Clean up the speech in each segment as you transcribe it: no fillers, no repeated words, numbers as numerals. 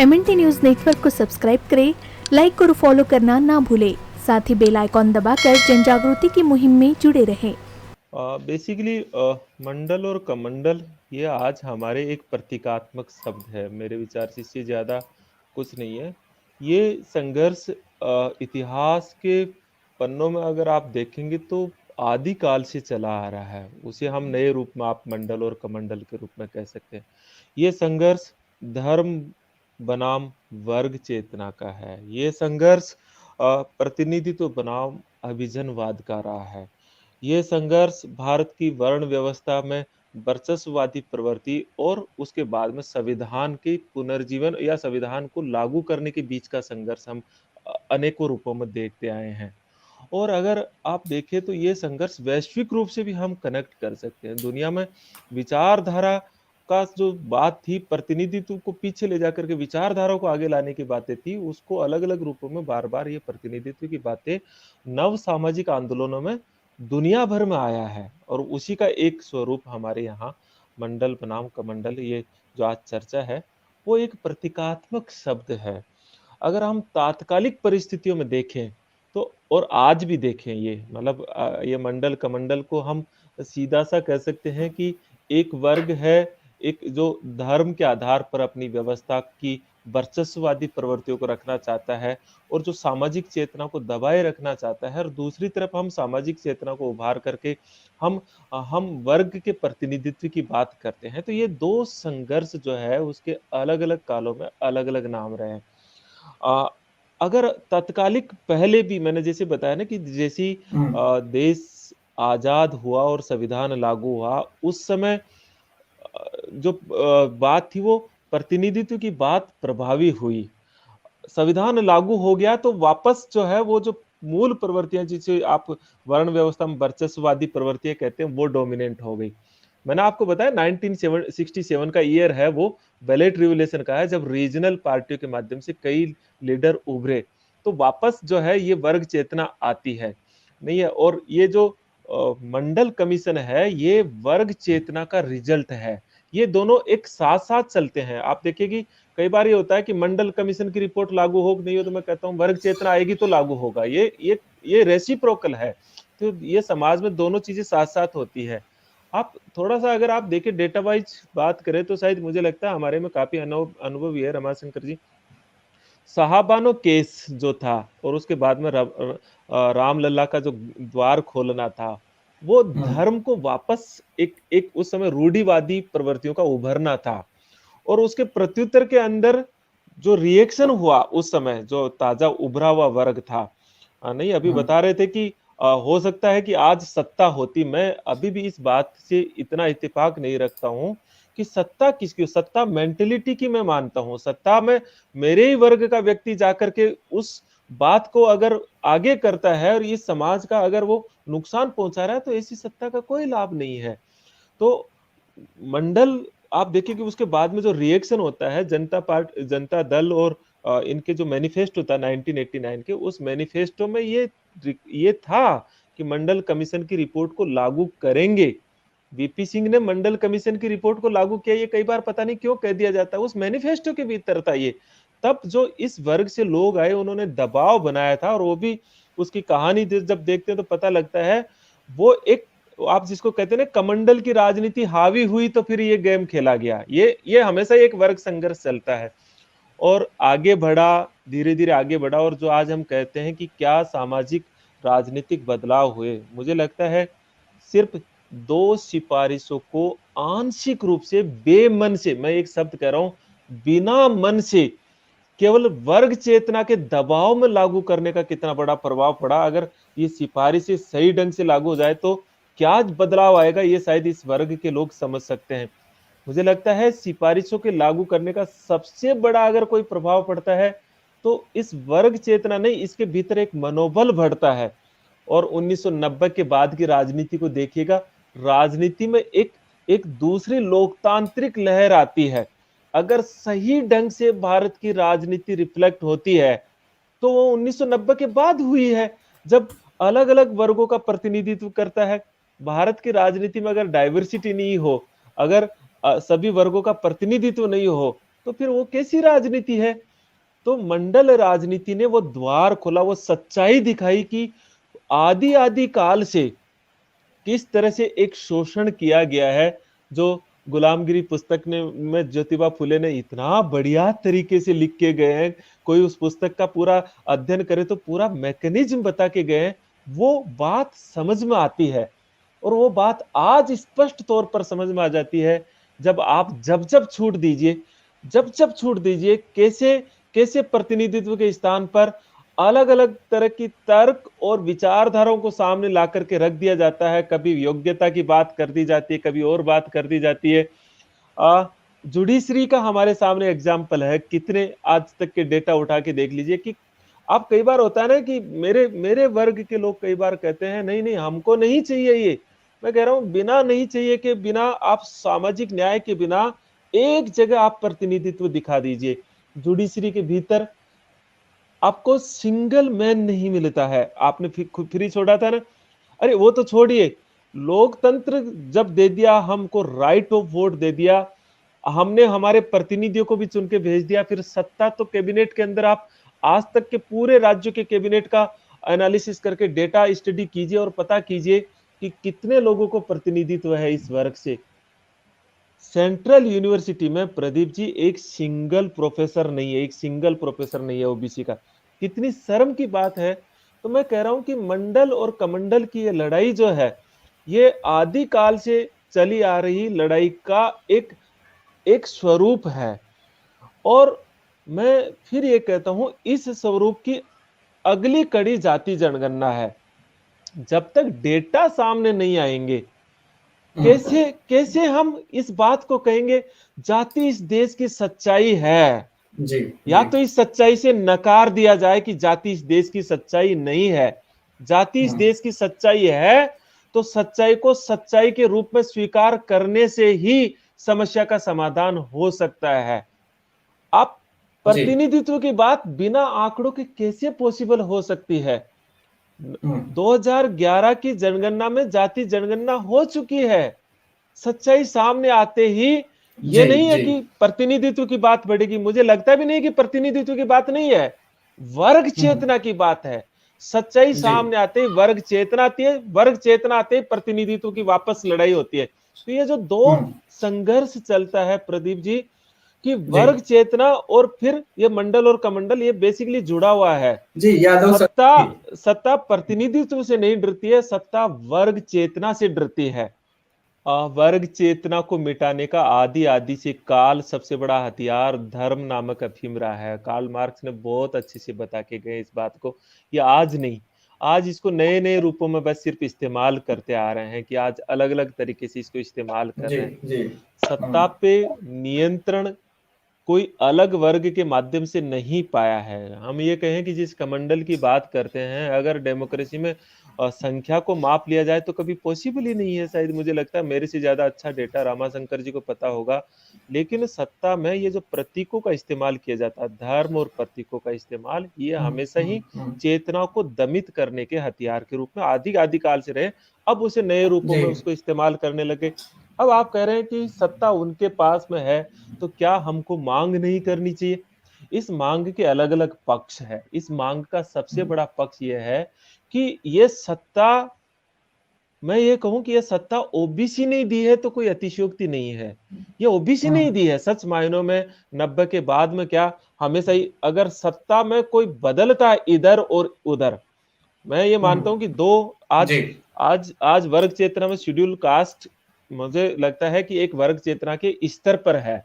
MNT news network को subscribe करें, like और फॉलो करना ना भूलें। साथ ही बेल आइकॉन दबाकर जन जागृति की मुहिम में जुड़े रहें। बेसिकली मंडल और कमंडल ये आज हमारे एक प्रतीकात्मक शब्द है। मेरे विचार से इससे ज़्यादा कुछ नहीं है। ये संघर्ष इतिहास के पन्नों में अगर आप देखेंगे तो आदिकाल से चला आ रहा है। उसे हम नए रूप में आप मंडल और कमंडल के रूप में कह सकते हैं। ये संघर्ष धर्म बनाम वर्ग चेतना का है। ये संघर्ष प्रतिनिधित्व बनाम अभिजनवाद का रहा है। ये संघर्ष भारत की वर्ण व्यवस्था में वर्चस्ववादी प्रवृत्ति और उसके बाद में संविधान के पुनर्जीवन या संविधान को लागू करने के बीच का संघर्ष हम अनेकों रूपों में देखते आए हैं। और अगर आप देखें तो ये संघर्ष वैश्विक रूप से भी हम कनेक्ट कर सकते हैं। दुनिया में विचारधारा का जो बात थी, प्रतिनिधित्व को पीछे ले जाकर के विचारधारा को आगे लाने की बातें थी, उसको अलग अलग रूपों में बार बार ये प्रतिनिधित्व की बातें नव सामाजिक आंदोलनों में दुनिया भर में आया है। और उसी का एक स्वरूप हमारे यहाँ मंडल बनाम कमंडल, ये जो आज चर्चा है, वो एक प्रतीकात्मक शब्द है। अगर हम तात्कालिक परिस्थितियों में देखें तो और आज भी देखें, ये मतलब ये मंडल कमंडल को हम सीधा सा कह सकते हैं कि एक वर्ग है, एक जो धर्म के आधार पर अपनी व्यवस्था की वर्चस्ववादी प्रवृत्तियों को रखना चाहता है और जो सामाजिक चेतना को दबाए रखना चाहता है, और दूसरी तरफ हम सामाजिक चेतना को उभार करके हम वर्ग के प्रतिनिधित्व की बात करते हैं। तो ये दो संघर्ष जो है उसके अलग अलग कालों में अलग अलग नाम रहे हैं। अ, अगर तत्कालिक पहले भी मैंने जैसे बताया ना कि जैसी देश आजाद हुआ और संविधान लागू हुआ, उस समय जो बात थी वो प्रतिनिधित्व की बात प्रभावी हुई। संविधान लागू हो गया तो वापस जो है वो जो मूल प्रवृत्तियां जिसे आप वर्ण व्यवस्था में वर्चस्ववादी प्रवृत्तियां कहते हैं, वो डोमिनेंट हो गई। मैंने आपको बताया 1967 का ईयर है, वो बैलेट रिवोल्यूशन का है, जब रीजनल पार्टियों के माध्यम से कई लीडर उभरे तो वापस जो है ये वर्ग चेतना आती है, नहीं है। और ये जो मंडल कमीशन है ये वर्ग चेतना का रिजल्ट है। ये दोनों एक साथ साथ चलते हैं। आप देखिए कि कई बार ये होता है कि मंडल कमीशन की रिपोर्ट लागू हो नहीं हो तो मैं कहता हूँ वर्ग चेतना आएगी तो लागू होगा। ये रेसिप्रोकल है। तो ये समाज में दोनों चीजें साथ साथ होती है। आप थोड़ा सा अगर आप देखें डेटा वाइज बात करें तो शायद मुझे लगता है हमारे में काफी अनुभवी है रमाशंकर जी। साहबानो केस जो था और उसके बाद में रामलला का जो द्वार खोलना था, वो धर्म को वापस एक एक उस समय रूढ़िवादी प्रवृत्तियों का उभरना था। और उसके प्रत्युत्तर के अंदर जो रिएक्शन हुआ उस समय, जो ताजा उभरा हुआ वर्ग था, नहीं अभी बता रहे थे कि हो सकता है कि आज सत्ता होती। मैं अभी भी इस बात से इतना इत्तेफाक नहीं रखता हूं कि सत्ता किसकी, सत्ता मेंटेलिटी की मैं मानता हूं। सत्ता में मेरे ही वर्ग का व्यक्ति जाकर के उस बात को अगर आगे करता है और इस समाज का अगर वो नुकसान पहुंचा रहा है तो ऐसी सत्ता का कोई लाभ नहीं है। तो मंडल आप देखिए कि उसके बाद में जो रिएक्शन होता है जनता दल और इनके जो मैनिफेस्टो था 1989 के, उस मैनिफेस्टो में ये था कि मंडल कमीशन की रिपोर्ट को लागू करेंगे। वीपी सिंह ने मंडल कमीशन की रिपोर्ट को लागू किया, ये कई बार पता नहीं क्यों कह दिया जाता है, उस मैनिफेस्टो के भीतर था ये। तब जो इस वर्ग से लोग आए उन्होंने दबाव बनाया था, और वो भी उसकी कहानी जब देखते हैं तो पता लगता है वो एक, आप जिसको कहते हैं ना कमंडल की राजनीति हावी हुई तो फिर ये गेम खेला गया। ये हमेशा एक वर्ग संघर्ष चलता है और आगे बढ़ा, धीरे धीरे आगे बढ़ा। और जो आज हम कहते हैं कि क्या सामाजिक राजनीतिक बदलाव हुए, मुझे लगता है सिर्फ दो सिफारिशों को आंशिक रूप से बेमन से, मैं एक शब्द कह रहा हूं, बिना मन से केवल वर्ग चेतना के दबाव में लागू करने का कितना बड़ा प्रभाव पड़ा। अगर ये सिफारिशें सही ढंग से लागू हो जाए तो क्या बदलाव आएगा, ये शायद इस वर्ग के लोग समझ सकते हैं। मुझे लगता है सिफारिशों के लागू करने का सबसे बड़ा अगर कोई प्रभाव पड़ता है तो इस वर्ग चेतना नहीं, इसके भीतर एक मनोबल बढ़ता है। और 1990 के बाद की राजनीति को देखिएगा, राजनीति में एक एक दूसरी लोकतांत्रिक लहर आती है। अगर सही ढंग से भारत की राजनीति रिफ्लेक्ट होती है तो वो 1990 के बाद हुई है, जब अलग अलग वर्गों का प्रतिनिधित्व करता है। भारत की राजनीति में अगर डाइवर्सिटी नहीं हो, अगर सभी वर्गों का प्रतिनिधित्व नहीं हो, तो फिर वो कैसी राजनीति है? तो मंडल राजनीति ने वो द्वार खोला, वो सच्चाई दिखाई कि आदि आदि काल से किस तरह से एक शोषण किया गया है। जो गुलामगिरी पुस्तक ने में ज्योतिबा फुले ने इतना बढ़िया तरीके से लिख के गए हैं, कोई उस पुस्तक का पूरा अध्ययन करे तो पूरा मैकेनिज्म बता के गए हैं, वो बात समझ में आती है। और वो बात आज स्पष्ट तौर पर समझ में आ जाती है, जब आप जब जब छूट दीजिए, जब जब छूट दीजिए, कैसे कैसे प्रतिनिधित्व के स्थान पर अलग अलग तरह की तर्क और विचारधाराओं को सामने ला करके रख दिया जाता है। कभी योग्यता की बात कर दी जाती है, कभी और बात कर दी जाती है। जुडिशरी का हमारे सामने एग्जाम्पल है, कितने आज तक के डेटा उठा के देख लीजिए कि आप कई बार होता है ना कि मेरे मेरे वर्ग के लोग कई बार कहते हैं नहीं नहीं हमको नहीं चाहिए ये। मैं कह रहा हूं बिना नहीं चाहिए के बिना आप सामाजिक न्याय के बिना एक जगह आप प्रतिनिधित्व दिखा दीजिए। जुडिशरी के भीतर आपको सिंगल मैन नहीं मिलता है। आपने फ्री छोड़ा था ना, अरे वो तो छोड़िए, लोकतंत्र जब दे दिया, हमको राइट ऑफ वोट दे दिया, हमने हमारे प्रतिनिधियों को भी चुन के भेज दिया, फिर सत्ता तो कैबिनेट के अंदर आप आज तक के पूरे राज्यों के कैबिनेट का एनालिसिस करके डेटा स्टडी कीजिए और पता कीजिए कि कितने लोगों को प्रतिनिधित्व है इस वर्ग से। सेंट्रल यूनिवर्सिटी में प्रदीप जी एक सिंगल प्रोफेसर नहीं है, एक सिंगल प्रोफेसर नहीं है ओबीसी का। कितनी शर्म की बात है। तो मैं कह रहा हूं कि मंडल और कमंडल की ये लड़ाई जो है, ये आदि काल से चली आ रही लड़ाई का एक एक स्वरूप है। और मैं फिर ये कहता हूं, इस स्वरूप की अगली कड़ी जाति जनगणना है। जब तक डेटा सामने नहीं आएंगे, कैसे कैसे हम इस बात को कहेंगे जाति इस देश की सच्चाई है। जी या जी तो इस सच्चाई से नकार दिया जाए कि जाति इस देश की सच्चाई नहीं है। जाति इस देश की सच्चाई है तो सच्चाई को सच्चाई के रूप में स्वीकार करने से ही समस्या का समाधान हो सकता है। आप जी प्रतिनिधित्व की बात बिना आंकड़ों के कैसे पॉसिबल हो सकती है? 2011 की जनगणना में जाति जनगणना हो चुकी है। सच्चाई सामने आते ही ये जी नहीं है जी कि प्रतिनिधित्व की बात बढ़ेगी। मुझे लगता भी नहीं कि प्रतिनिधित्व की बात नहीं है, वर्ग चेतना की बात है। सच्चाई जी सामने आते ही वर्ग चेतना आती है, वर्ग चेतना आते ही प्रतिनिधित्व की वापस लड़ाई होती है। तो ये जो दो संघर्ष चलता है प्रदीप जी, कि जी वर्ग चेतना और फिर ये मंडल और कमंडल, ये बेसिकली जुड़ा हुआ है। जी यादव सर सत्ता जी सत्ता प्रतिनिधित्व से नहीं डरती है, सत्ता वर्ग चेतना से डरती है। वर्ग चेतना को मिटाने का आदि आदि से काल सबसे बड़ा हथियार धर्म नामक अफीम रहा है। कार्ल मार्क्स ने बहुत अच्छे से बता के गए इस बात को। ये आज नहीं, आज इसको नए नए रूपों में बस सिर्फ इस्तेमाल करते आ रहे हैं कि आज अलग अलग तरीके से इसको इस्तेमाल कर जी रहे हैं। जी सत्ता पे नियंत्रण कोई अलग वर्ग के माध्यम से नहीं पाया है। हम ये कहें कि जिस कमंडल की बात करते हैं, अगर डेमोक्रेसी में संख्या को माप लिया जाए तो कभी पॉसिबल ही नहीं है। शायद मुझे लगता है मेरे से ज्यादा अच्छा डेटा रामाशंकर जी को पता होगा। लेकिन सत्ता में ये जो प्रतीकों का इस्तेमाल किया जाता है, धर्म और प्रतीकों का इस्तेमाल, ये हमेशा ही चेतना को दमित करने के हथियार के रूप में आदि आदिकाल से रहे। अब उसे नए रूपों जी में उसको इस्तेमाल करने लगे। अब आप कह रहे हैं कि सत्ता उनके पास में है, तो क्या हमको मांग नहीं करनी चाहिए? इस मांग के अलग अलग पक्ष है। इस मांग का सबसे बड़ा पक्ष यह है कि ये सत्ता, मैं ये कहूं कि ये सत्ता ओबीसी ने दी है तो कोई अतिशयोक्ति नहीं है। ये ओबीसी ने ही दी है सच मायनों में। 90 के बाद में क्या हमेशा ही अगर सत्ता में कोई बदलता है इधर और उधर, मैं ये मानता हूं कि दो आज जी आज आज वर्ग चेतना में शेड्यूल कास्ट मुझे लगता है कि एक वर्ग चेतना के स्तर पर है।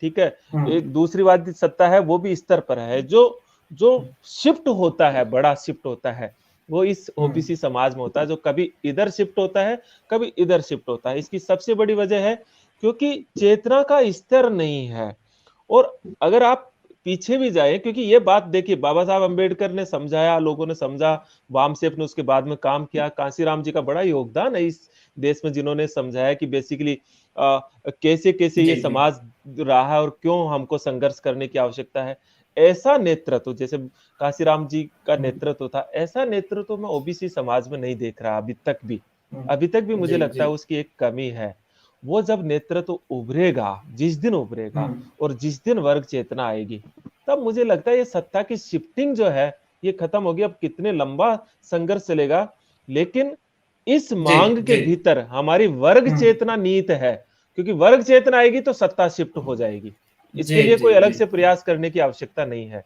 ठीक है, एक दूसरी बात सत्ता है वो भी स्तर पर है। जो जो शिफ्ट होता है, बड़ा शिफ्ट होता है, वो इस ओबीसी समाज में होता है, जो कभी इधर शिफ्ट होता है कभी इधर शिफ्ट होता है। इसकी सबसे बड़ी वजह है क्योंकि चेतना का स्तर नहीं है। और अगर आप पीछे भी जाए, क्योंकि ये बात देखिए बाबा साहब अंबेडकर ने समझाया, लोगों ने समझा, वामसेप ने उसके बाद में काम किया, कांसीराम जी का बड़ा योगदान है इस देश में, जिन्होंने समझाया कि बेसिकली कैसे कैसे ये जी जी समाज रहा है और क्यों हमको संघर्ष करने की आवश्यकता है। ऐसा नेतृत्व जैसे कांसीराम जी का नेतृत्व था, ऐसा नेतृत्व मैं ओबीसी समाज में नहीं देख रहा अभी तक भी। अभी तक भी मुझे जी लगता जी है उसकी एक कमी है। वो जब नेतृत्व उभरेगा, जिस दिन उभरेगा और जिस दिन वर्ग चेतना आएगी, तब मुझे लगता है ये सत्ता की शिफ्टिंग जो है ये खत्म होगी। अब कितने लंबा संघर्ष चलेगा, लेकिन इस जी मांग के जी। भीतर हमारी वर्ग चेतना नीत है, क्योंकि वर्ग चेतना आएगी तो सत्ता शिफ्ट हो जाएगी। जी इसके लिए जी कोई अलग जी। से प्रयास करने की आवश्यकता नहीं है।